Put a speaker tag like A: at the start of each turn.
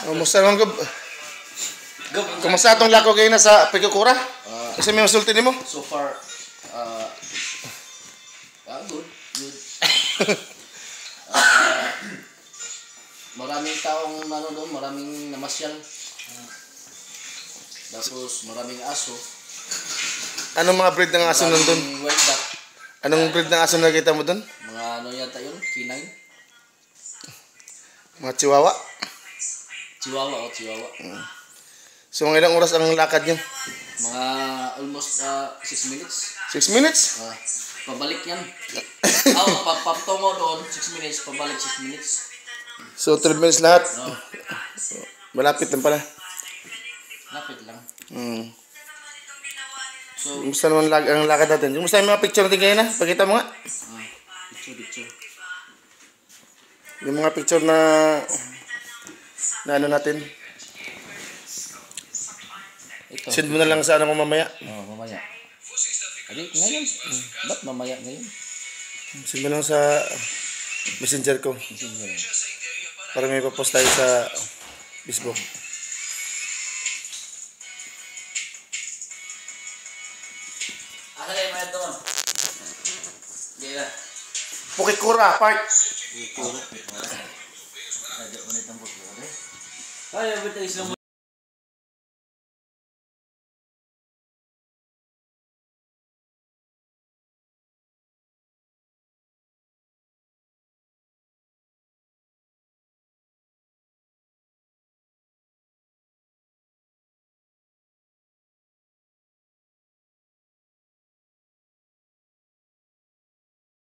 A: Kumusta naman Gob? Kumusta atong lako kayo na sa pagkukura? Kasi may masulti nimo?
B: So far, good. Maraming taong doon, maraming namasyal. Tapos maraming aso.
A: Anong mga breed ng aso nandun?
B: White duck.
A: Anong breed ng aso nakita mo doon?
B: Mga yata yun? Canine?
A: Mga chihuahua?
B: Chihuahua.
A: So mga ilang oras ang lakad nyo?
B: Mga almost 6 minutes.
A: 6 minutes?
B: Pabalik yan. Papatungo doon, 6 minutes. Pabalik 6 minutes.
A: So 12 minutes lahat? Malapit lang pala.
B: Lapit lang.
A: So, kumusta naman ang lakad natin? Kumusta yung mga picture natin kayo na? Pakita mo nga.
B: Picture.
A: Yung mga picture na ano natin.
B: Ito.
A: Send mo na lang sa ano ko mamaya.
B: Mamaya. Ngayon? Ba't mamaya ngayon?
A: Send mo lang sa messenger ko. Para may papost tayo sa Facebook.
B: Akalay mo ito. Hindi na.
A: Pukikura, part.
B: Pukikura. Ayaw, manitang pukikura. Ayaw,